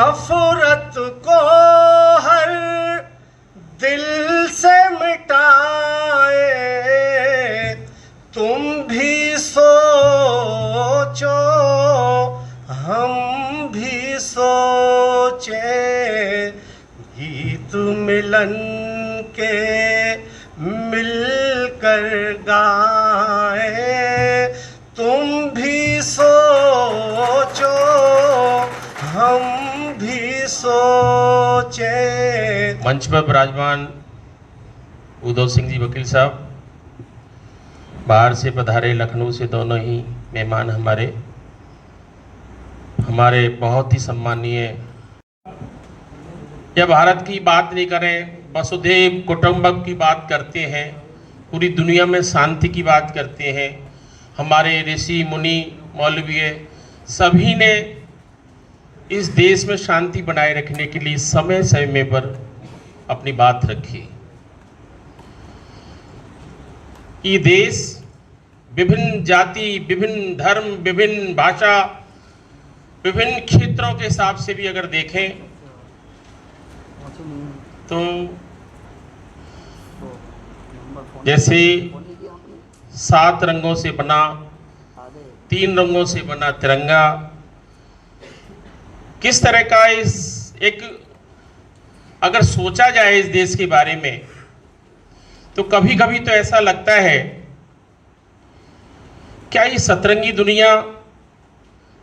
नफरत को हर दिल से मिटाए, तुम भी सोचो हम भी सोचे, गीत मिलन के मिलकर गाए, तुम भी सोचो हम भी सोचे। मंच पर विराजमान उदय सिंह जी वकील साहब, बाहर से पधारे लखनऊ से दोनों ही मेहमान हमारे बहुत ही सम्मानीय। या भारत की बात नहीं करें, वसुधैव कुटुंबकम की बात करते हैं, पूरी दुनिया में शांति की बात करते हैं। हमारे ऋषि मुनि मौलवी सभी ने इस देश में शांति बनाए रखने के लिए समय समय पर अपनी बात रखी। ये देश विभिन्न जाति, विभिन्न धर्म, विभिन्न भाषा, विभिन्न क्षेत्रों के हिसाब से भी अगर देखें तो जैसे 7 रंगों से बना, 3 रंगों से बना तिरंगा, किस तरह का इस एक अगर सोचा जाए इस देश के बारे में तो कभी कभी तो ऐसा लगता है क्या ये सतरंगी दुनिया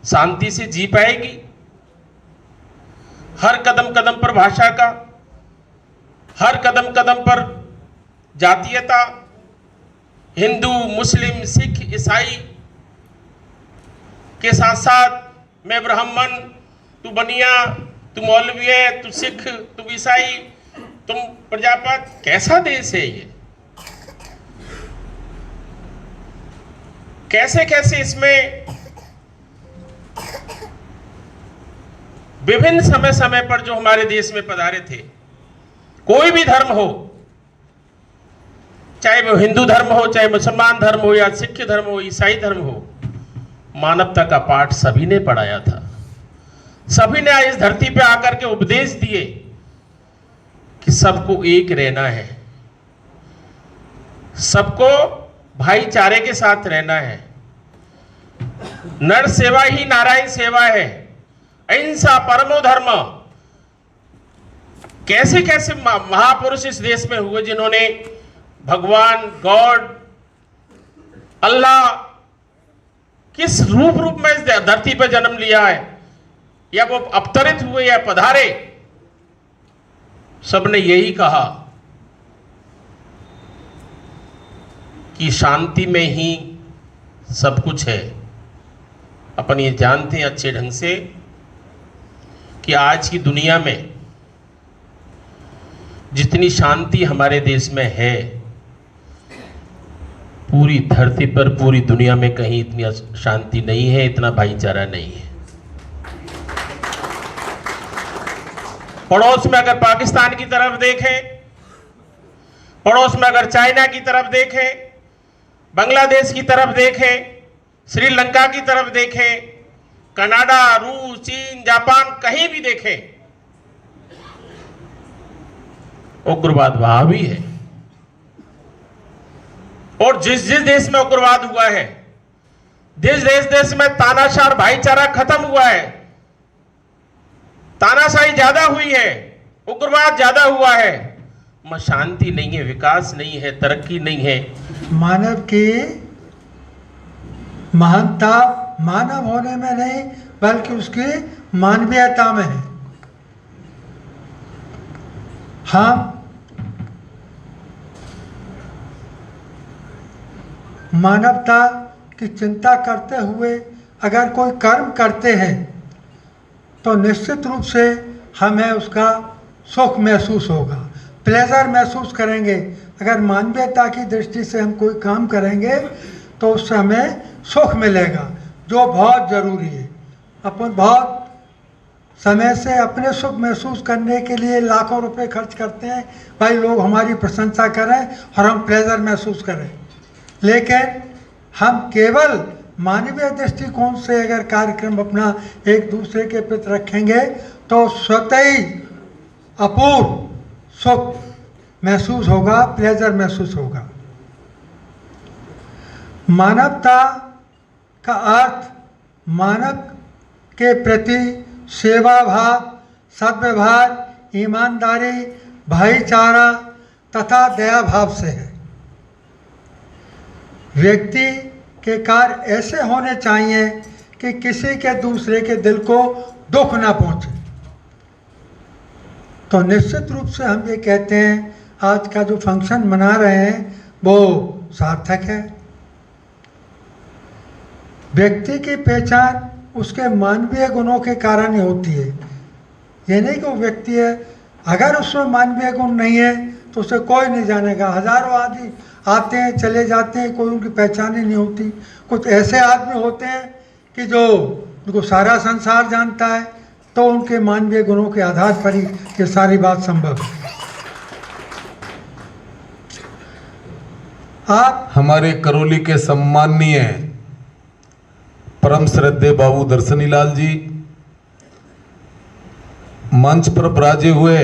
शांति से जी पाएगी? हर कदम कदम पर भाषा का, हर कदम कदम पर जातीयता, हिंदू मुस्लिम सिख ईसाई के साथ साथ मैं ब्राह्मण, तू बनिया, तू मौलवी है, तू सिख, तू ईसाई, तुम प्रजापत, कैसा देश है ये? कैसे कैसे इसमें विभिन्न समय समय पर जो हमारे देश में पधारे थे, कोई भी धर्म हो, चाहे वो हिंदू धर्म हो, चाहे मुसलमान धर्म हो, या सिख धर्म हो, ईसाई धर्म हो, मानवता का पाठ सभी ने पढ़ाया था। सभी ने इस धरती पे आकर के उपदेश दिए कि सबको एक रहना है, सबको भाईचारे के साथ रहना है, नर सेवा ही नारायण सेवा है, अहिंसा परमो धर्म। कैसे कैसे महापुरुष इस देश में हुए जिन्होंने भगवान गॉड अल्लाह किस रूप में इस धरती पर जन्म लिया है, या वो अवतरित हुए या पधारे, सबने यही कहा कि शांति में ही सब कुछ है। अपन ये जानते हैं अच्छे ढंग से कि आज की दुनिया में जितनी शांति हमारे देश में है, पूरी धरती पर, पूरी दुनिया में कहीं इतनी शांति नहीं है, इतना भाईचारा नहीं है। पड़ोस में अगर पाकिस्तान की तरफ देखें, पड़ोस में अगर चाइना की तरफ देखें, बांग्लादेश की तरफ देखें, श्रीलंका की तरफ देखें, कनाडा, रूस, चीन, जापान, कहीं भी देखें, उग्रवाद वहां भी है। और जिस जिस देश में उग्रवाद हुआ है, जिस देश में तानाशाह भाईचारा खत्म हुआ है, तानाशाही ज्यादा हुई है, उग्रवाद ज्यादा हुआ है, वहां शांति नहीं है, विकास नहीं है, तरक्की नहीं है। मानव की महानता मानव होने में नहीं बल्कि उसकी मानवीयता में है। हम मानवता की चिंता करते हुए अगर कोई कर्म करते हैं तो निश्चित रूप से हमें उसका सुख महसूस होगा, प्लेजर महसूस करेंगे। अगर मानवीयता की दृष्टि से हम कोई काम करेंगे तो उससे हमें सुख मिलेगा, जो बहुत ज़रूरी है। अपन बहुत समय से अपने सुख महसूस करने के लिए लाखों रुपए खर्च करते हैं, भाई लोग हमारी प्रशंसा करें और हम प्लेजर महसूस करें। लेकिन हम केवल मानवीय दृष्टिकोण से अगर कार्यक्रम अपना एक दूसरे के प्रति रखेंगे तो स्वतः ही अपूर्व सुख महसूस होगा, प्लेजर महसूस होगा। मानवता का अर्थ मानव के प्रति सेवा भाव, सद्व्यवहार, ईमानदारी, भाईचारा तथा दया भाव से है। व्यक्ति के कार्य ऐसे होने चाहिए कि किसी के दूसरे के दिल को दुख ना पहुंचे। तो निश्चित रूप से हम ये कहते हैं आज का जो फंक्शन मना रहे हैं वो सार्थक है। व्यक्ति की पहचान उसके मानवीय गुणों के कारण ही होती है। ये नहीं कि वो व्यक्ति है, अगर उसमें मानवीय गुण नहीं है तो उसे कोई नहीं जानेगा। हजारों आदमी आते हैं चले जाते हैं, कोई उनकी पहचान ही नहीं होती। कुछ ऐसे आदमी होते हैं कि जो उनको सारा संसार जानता है, तो उनके मानवीय गुणों के आधार पर ही ये सारी बात संभव है। आप हमारे करौली के सम्माननीय परम श्रद्धेय बाबू दर्शनी लाल जी, मंच पर विराजे हुए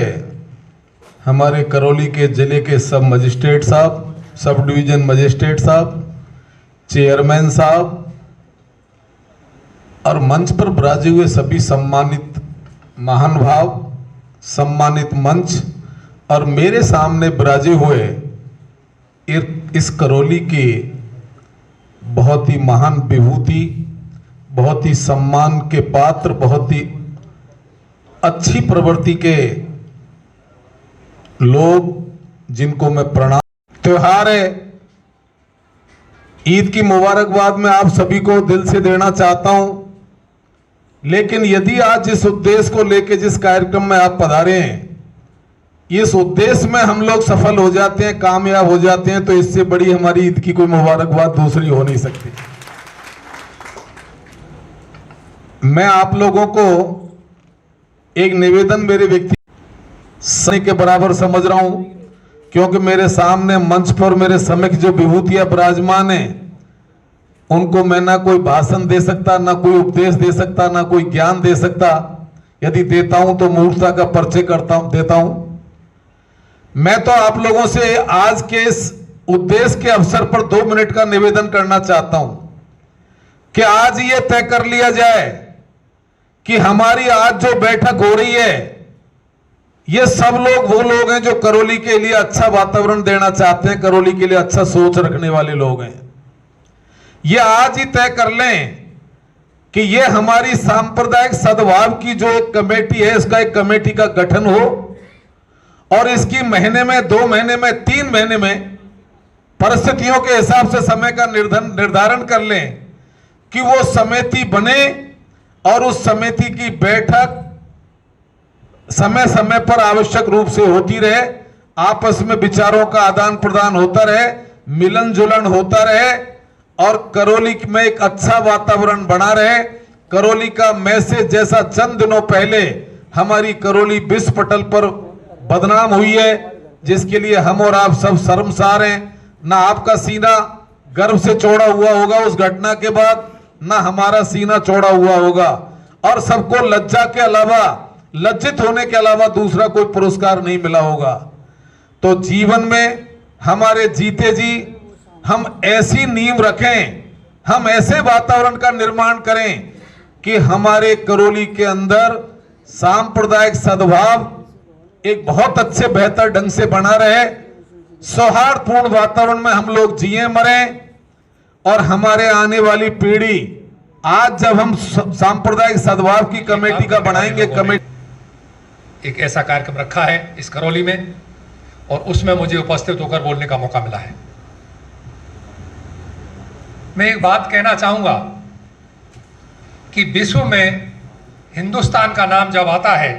हमारे करौली के जिले के सब मजिस्ट्रेट साहब, सब डिवीजन मजिस्ट्रेट साहब, चेयरमैन साहब और मंच पर विराजे हुए सभी सम्मानित महानुभाव, सम्मानित मंच और मेरे सामने विराजे हुए इस करौली के बहुत ही महान विभूति, बहुत ही सम्मान के पात्र, बहुत ही अच्छी प्रवृत्ति के लोग जिनको मैं प्रणाम। त्योहार है, ईद की मुबारकबाद मैं आप सभी को दिल से देना चाहता हूं। लेकिन यदि आज जिस उद्देश्य को लेकर जिस कार्यक्रम में आप पधारे हैं, इस उद्देश्य में हम लोग सफल हो जाते हैं, कामयाब हो जाते हैं, तो इससे बड़ी हमारी ईद की कोई मुबारकबाद दूसरी हो नहीं सकती। मैं आप लोगों को एक निवेदन मेरे व्यक्ति के बराबर समझ रहा हूं, क्योंकि मेरे सामने मंच पर मेरे समक्ष जो विभूतियां विराजमान हैं, उनको मैं ना कोई भाषण दे सकता, ना कोई उपदेश दे सकता, ना कोई ज्ञान दे सकता। यदि देता हूं तो मूर्खता का परिचय देता हूं। मैं तो आप लोगों से आज के इस उद्देश्य के अवसर पर 2 मिनट का निवेदन करना चाहता हूं कि आज ये तय कर लिया जाए कि हमारी आज जो बैठक हो रही है, ये सब लोग वो लोग हैं जो करौली के लिए अच्छा वातावरण देना चाहते हैं, करौली के लिए अच्छा सोच रखने वाले लोग हैं। ये आज ही तय कर लें कि ये हमारी सांप्रदायिक सद्भाव की जो एक कमेटी है, इसका एक कमेटी का गठन हो और इसकी महीने में, 2 महीने में, 3 महीने में परिस्थितियों के हिसाब से समय का निर्धारण कर लें कि वो समिति बने और उस समिति की बैठक समय समय पर आवश्यक रूप से होती रहे, आपस में विचारों का आदान प्रदान होता रहे, मिलन जुलन होता रहे और करौली में एक अच्छा वातावरण बना रहे। करौली का मैसेज जैसा चंद दिनों पहले हमारी करौली विश्व पटल पर बदनाम हुई है, जिसके लिए हम और आप सब शर्मसार हैं। ना आपका सीना गर्व से चौड़ा हुआ होगा उस घटना के बाद, ना हमारा सीना चौड़ा हुआ होगा, और सबको लज्जा के अलावा, लज्जित होने के अलावा दूसरा कोई पुरस्कार नहीं मिला होगा। तो जीवन में हमारे जीते जी हम ऐसी नींव रखें, हम ऐसे वातावरण का निर्माण करें कि हमारे करौली के अंदर सांप्रदायिक सद्भाव एक बहुत अच्छे बेहतर ढंग से बना रहे, सौहार्दपूर्ण वातावरण में हम लोग जिए मरें और हमारे आने वाली पीढ़ी, आज जब हम सांप्रदायिक सद्भाव की कमेटी का बनाएंगे, कमेटी एक ऐसा कार्यक्रम रखा है इस करौली में और उसमें मुझे उपस्थित होकर बोलने का मौका मिला है। मैं एक बात कहना चाहूंगा कि विश्व में हिंदुस्तान का नाम जब आता है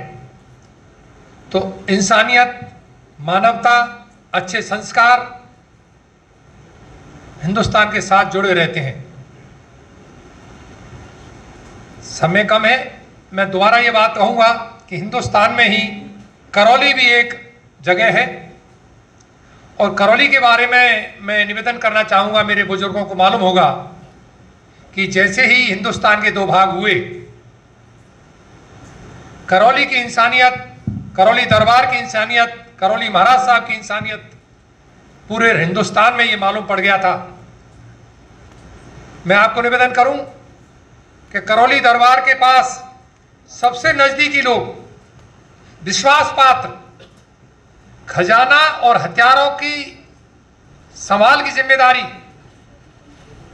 तो इंसानियत, मानवता, अच्छे संस्कार हिंदुस्तान के साथ जुड़े रहते हैं। समय कम है, मैं दोबारा ये बात कहूंगा कि हिंदुस्तान में ही करौली भी एक जगह है और करौली के बारे में मैं निवेदन करना चाहूँगा। मेरे बुजुर्गों को मालूम होगा कि जैसे ही हिंदुस्तान के 2 भाग हुए करौली की इंसानियत, करौली दरबार की इंसानियत, करौली महाराज साहब की इंसानियत पूरे हिंदुस्तान में ये मालूम पड़ गया था। मैं आपको निवेदन करूं कि करौली दरबार के पास सबसे नजदीकी लोग, विश्वास पात्र, खजाना और हथियारों की संभाल की जिम्मेदारी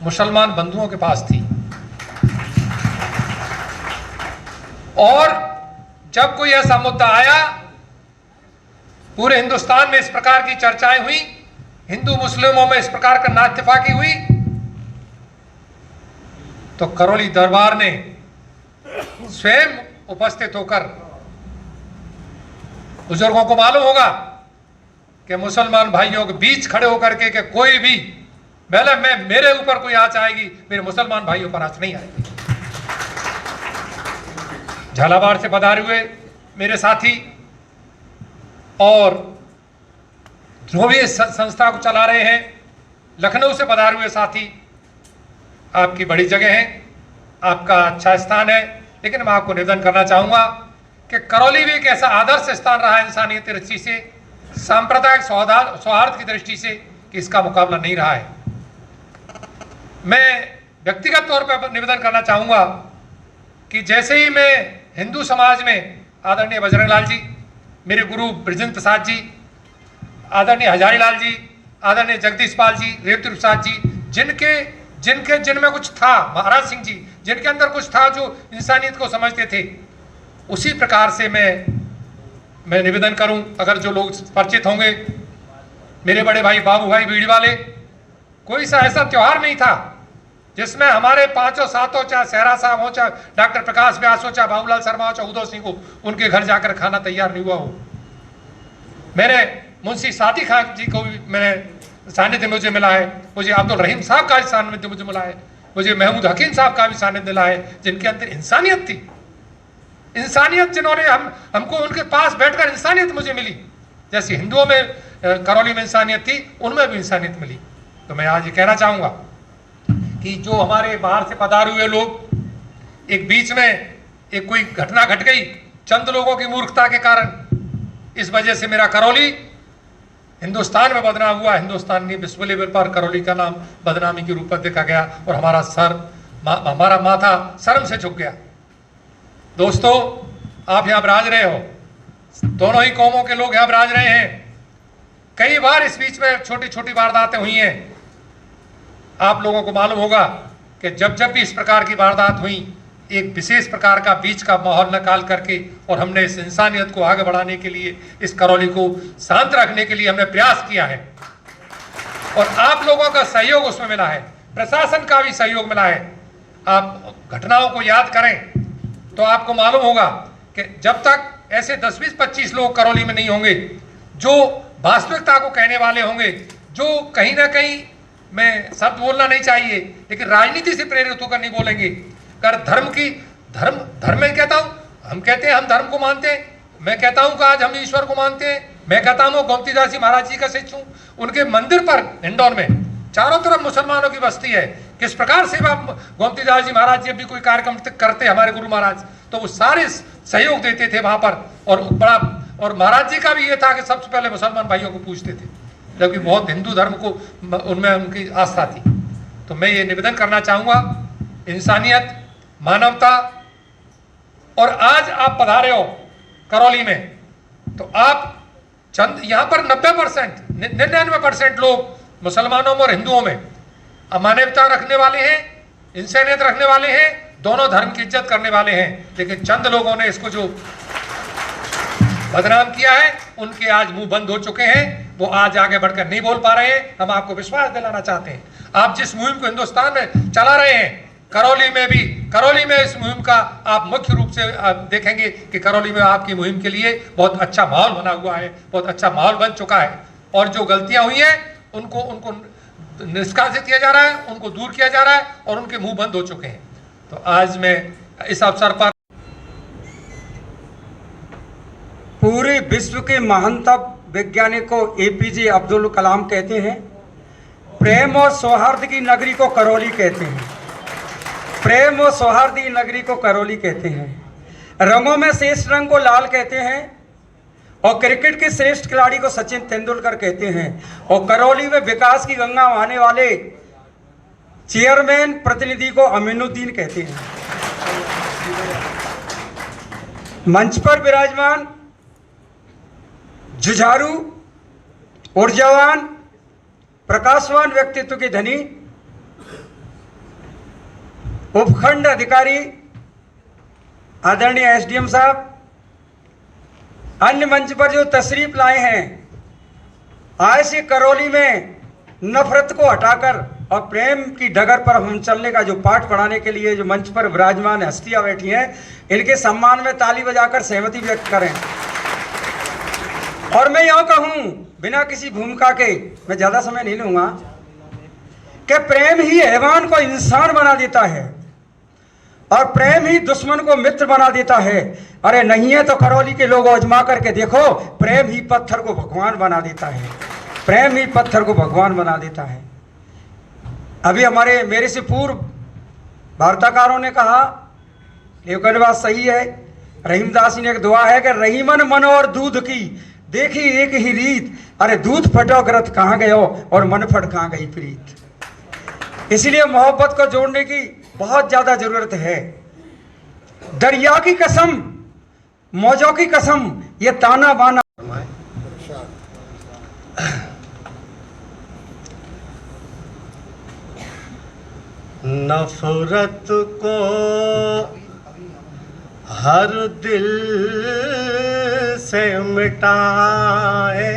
मुसलमान बंधुओं के पास थी। और जब कोई ऐसा मुद्दा आया, पूरे हिंदुस्तान में इस प्रकार की चर्चाएं हुई, हिंदू मुस्लिमों में इस प्रकार का नाइत्तेफाकी हुई, तो करौली दरबार ने स्वयं उपस्थित होकर, बुजुर्गों को मालूम होगा कि मुसलमान भाइयों के बीच खड़े होकर के कि कोई भी मैं मेरे ऊपर कोई आंच आएगी, मेरे मुसलमान भाइयों पर आंच नहीं आएगी। झालावाड़ से पधारे हुए मेरे साथी और जो भी इस संस्था को चला रहे हैं, लखनऊ से पधारे हुए साथी, आपकी बड़ी जगह है, आपका अच्छा स्थान है, लेकिन मैं आपको निवेदन करना चाहूँगा कि करौली भी एक ऐसा आदर्श स्थान रहा है इंसानियत की दृष्टि से, सांप्रदायिक सौहार्द की दृष्टि से, कि इसका मुकाबला नहीं रहा है। मैं व्यक्तिगत तौर पर निवेदन करना चाहूँगा कि जैसे ही मैं हिंदू समाज में आदरणीय बजरंग लाल जी, मेरे गुरु ब्रजेंद्र प्रसाद जी, आदरणीय हजारी लाल जी, आदरणीय जगदीश पाल जी, रेवती प्रसाद जी, जिनमें कुछ था, महाराज सिंह जी, जिनके अंदर कुछ था जो इंसानियत को समझते थे, उसी प्रकार से मैं निवेदन करूं, अगर जो लोग परिचित होंगे, मेरे बड़े भाई बाबू भाई बीड़ी वाले, कोई सा ऐसा त्यौहार नहीं था जिसमें हमारे पांचों सातों, चाहे सहरा साहब हो, चाहे डॉक्टर प्रकाश व्यास हो, चाहे बाबूलाल शर्मा हो, चाहे उदय सिंह हो, उनके घर जाकर खाना तैयार नहीं हुआ हो। मैंने मुंशी सादी खान जी को भी मैंने सानिध्य मुझे मिला है, मुझे अब्दुल रहीम साहब का भी सानिध्य मुझे मिला है, मुझे महमूद हकीम साहब का भी सानिध्य मिला है, जिनके अंदर इंसानियत थी। इंसानियत जिन्होंने हमको उनके पास बैठकर इंसानियत मुझे मिली, जैसे हिंदुओं में करौली में इंसानियत थी, उनमें भी इंसानियत मिली। तो मैं आज ये कहना चाहूँगा कि जो हमारे बाहर से पधारे हुए लोग, एक बीच में एक कोई घटना घट गई चंद लोगों की मूर्खता के कारण, इस वजह से मेरा करौली हिंदुस्तान में बदनाम हुआ, हिंदुस्तान ने विश्व लेवल पर करौली का नाम बदनामी के रूप में देखा गया और हमारा माथा शर्म से झुक गया। दोस्तों, आप यहाँ विराज रहे हो, दोनों ही कौमों के लोग यहाँ विराज रहे हैं। कई बार इस बीच में छोटी छोटी वारदातें हुई हैं। आप लोगों को मालूम होगा कि जब भी इस प्रकार की वारदात हुई, एक विशेष प्रकार का बीच का माहौल निकाल करके और हमने इस इंसानियत को आगे बढ़ाने के लिए, इस करौली को शांत रखने के लिए हमने प्रयास किया है और आप लोगों का सहयोग उसमें मिला है, प्रशासन का भी सहयोग मिला है। आप घटनाओं को याद करें तो आपको मालूम होगा कि जब तक ऐसे 10, 20, 25 लोग करौली में नहीं होंगे जो वास्तविकता को कहने वाले होंगे, जो कहीं ना कहीं, मैं शब्द बोलना नहीं चाहिए लेकिन राजनीति से प्रेरित होकर नहीं बोलेंगे, अगर धर्म में कहता हूँ, हम कहते हैं हम धर्म को मानते हैं, मैं कहता हूँ कि आज हम ईश्वर को मानते हैं, मैं कहता हूँ गोमतीदास जी महाराज जी का शिष्य हूँ, उनके मंदिर पर हिंडौन में चारों तरफ मुसलमानों की बस्ती है। किस प्रकार से गोमतीदास जी महाराज जब भी कोई कार्यक्रम करते हमारे गुरु महाराज, तो वो सारे सहयोग देते थे वहाँ पर, और महाराज जी का भी ये था कि सबसे पहले मुसलमान भाइयों को पूछते थे, जबकि बहुत हिंदू धर्म को उनमें उनकी आस्था थी। तो मैं ये निवेदन करना चाहूँगा, इंसानियत, मानवता, और आज आप पधारे हो करौली में, तो आप चंद यहाँ पर 90%, 99% लोग मुसलमानों में और हिंदुओं में मानवता रखने वाले हैं, इंसानियत रखने वाले हैं, दोनों धर्म की इज्जत करने वाले हैं। लेकिन चंद लोगों ने इसको जो बदनाम किया है, उनके आज मुंह बंद हो चुके हैं, वो आज आगे बढ़कर नहीं बोल पा रहे हैं। हम आपको विश्वास दिलाना चाहते हैं, आप जिस मुहिम को हिंदुस्तान में चला रहे हैं, करौली में इस मुहिम का आप मुख्य रूप से आप देखेंगे कि करौली में आपकी मुहिम के लिए बहुत अच्छा माहौल बना हुआ है, बहुत अच्छा माहौल बन चुका है, और जो गलतियां हुई हैं उनको निष्कासित किया जा रहा है, उनको दूर किया जा रहा है, और उनके मुंह बंद हो चुके हैं। तो आज मैं इस अवसर पर पूरे विश्व के महानतम वैज्ञानिक को एपीजे अब्दुल कलाम कहते हैं। प्रेम और सौहार्द की नगरी को करौली कहते हैं। प्रेम और सौहार्द की नगरी को करौली कहते हैं। रंगों में श्रेष्ठ रंग को लाल कहते हैं और क्रिकेट के श्रेष्ठ खिलाड़ी को सचिन तेंदुलकर कहते हैं। और करौली में विकास की गंगा बहाने वाले चेयरमैन प्रतिनिधि को अमीनुद्दीन कहते हैं। मंच पर विराजमान जुझारू, ऊर्जावान, प्रकाशवान व्यक्तित्व के धनी उपखंड अधिकारी आदरणीय एसडीएम साहब, अन्य मंच पर जो तशरीफ लाए हैं, आज से करौली में नफरत को हटाकर और प्रेम की डगर पर हम चलने का जो पाठ पढ़ाने के लिए जो मंच पर विराजमान हस्तियां बैठी हैं, इनके सम्मान में ताली बजाकर सहमति व्यक्त करें। और मैं यूं कहूं बिना किसी भूमिका के, मैं ज्यादा समय नहीं लूंगा, कि प्रेम ही हैवान को इंसान बना देता है और प्रेम ही दुश्मन को मित्र बना देता है। अरे नहीं है तो करौली के लोग आजमा करके देखो, प्रेम ही पत्थर को भगवान बना देता है, प्रेम ही पत्थर को भगवान बना देता है। अभी मेरे से पूर्व वार्ताकारों ने कहा, लेकिन बात सही है, रहीमदास जी ने एक दुआ है कि रहीमन मन और दूध की देखी एक ही रीत, अरे दूध फटो ग्रत कहाँ गयो और मन फट कहाँ गई प्रीत। इसलिए मोहब्बत को जोड़ने की बहुत ज्यादा जरूरत है। दरिया की कसम, मौजों की कसम, ये ताना बाना। नफरत को हर दिल से मिटाए,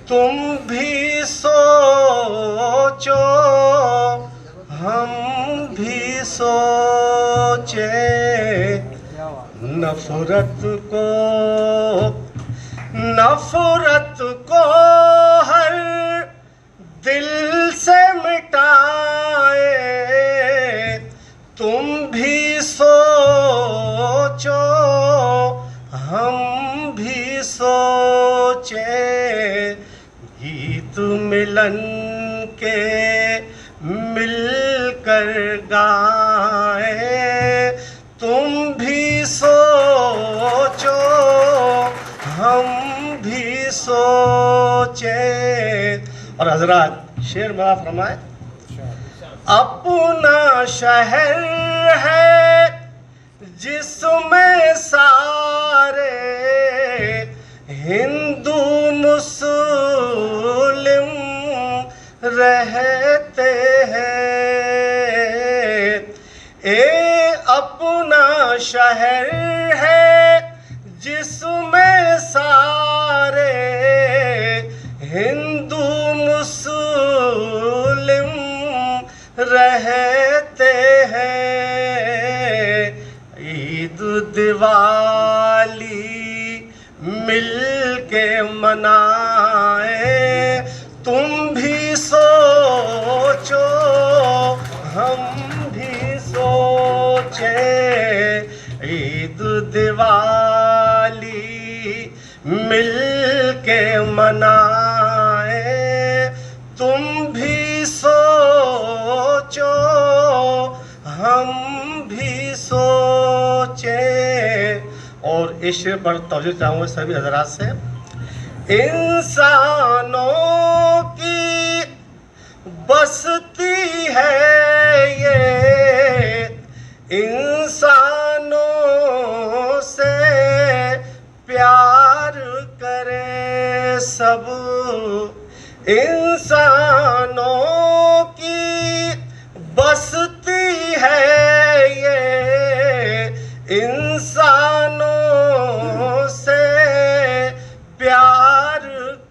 तुम भी सोचो हम भी सोचे। नफरत को हर दिल से मिटाए, तुम भी सोचो हम भी सोचे। गीत मिलन के मिलकर गाए, तुम भी सोचो हम भी सोचे। और हजरात शेर में आप फरमाए, अपना शहर है जिसमें सारे हिंदू मुस्लिम रहते हैं। अपना शहर है जिसमें सारे हिंदू मुस्लिम रहते हैं। ईद दिवाली मिल के मनाए, तुम भी सोचो हम भी सोचे। ईद दिवाली मिल के मनाए, तुम भी सोचो हम भी सोचे। और इस शेर पर तवज्जो चाहूँगा सभी हजरात से। इंसानों की बसती है ये, इंसानों से प्यार करे सब। इंसानों की बसती है ये, इंसानों से प्यार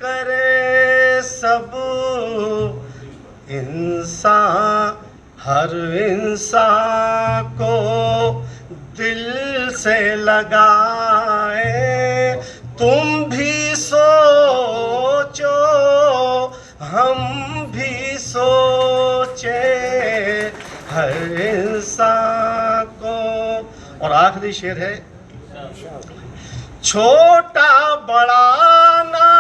करे सब। इंसान हर इंसान को दिल से लगाए, तुम भी सोचो हम भी सोचे। हर इंसान को। और आखिरी शेर है, छोटा बड़ा ना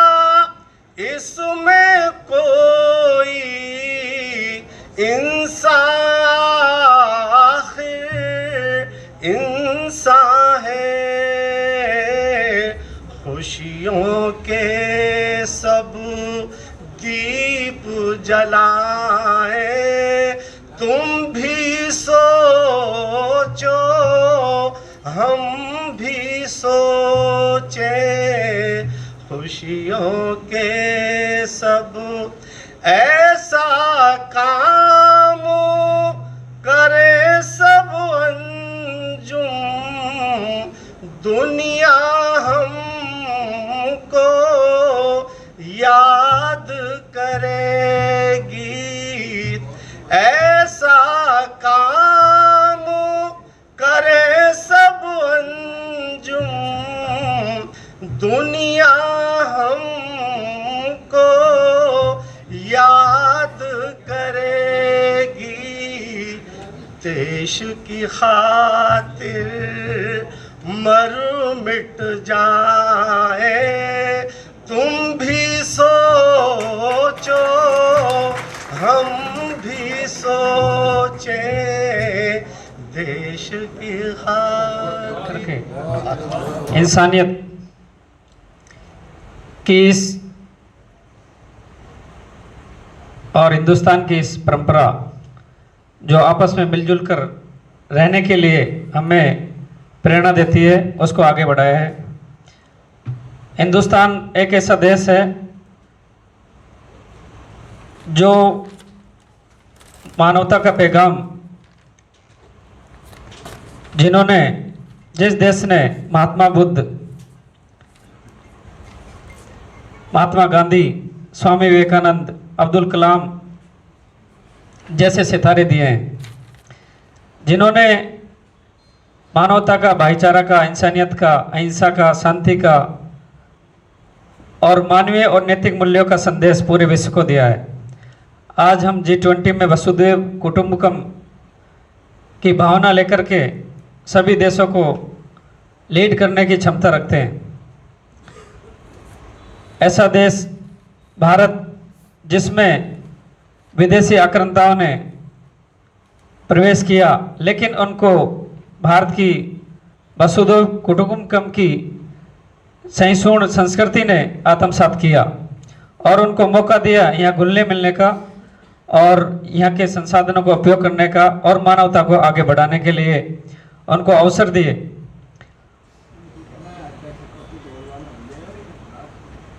इसमें कोई इंसान, इंसान के सब दीप जलाए, तुम भी सोचो हम भी सोचे, खुशियों के सब ऐसा काम करे सब अंजुम, दुनिया हमको याद करेगी, ऐसा काम करे सब अंजुम, दुनिया हमको याद करेगी, देश की खातिर मर मिट जाए, तुम भी सोचो हम भी सोचे, देश की खातिर। करके इंसानियत की इस और हिंदुस्तान की इस परंपरा जो आपस में मिलजुल कर रहने के लिए हमें प्रेरणा देती है, उसको आगे बढ़ाया है। हिंदुस्तान एक ऐसा देश है जो मानवता का पैगाम, जिन्होंने, जिस देश ने महात्मा बुद्ध, महात्मा गांधी, स्वामी विवेकानंद, अब्दुल कलाम जैसे सितारे दिए हैं, जिन्होंने मानवता का, भाईचारा का, इंसानियत का, अहिंसा का, शांति का और मानवीय और नैतिक मूल्यों का संदेश पूरे विश्व को दिया है। आज हम G20 में वसुधैव कुटुंबकम की भावना लेकर के सभी देशों को लीड करने की क्षमता रखते हैं। ऐसा देश भारत जिसमें विदेशी आक्रांताओं ने प्रवेश किया, लेकिन उनको भारत की वसुधैव कुटुंबकम की सहिष्णु संस्कृति ने आत्मसात किया और उनको मौका दिया यहाँ घुलने मिलने का और यहाँ के संसाधनों का उपयोग करने का और मानवता को आगे बढ़ाने के लिए उनको अवसर दिए।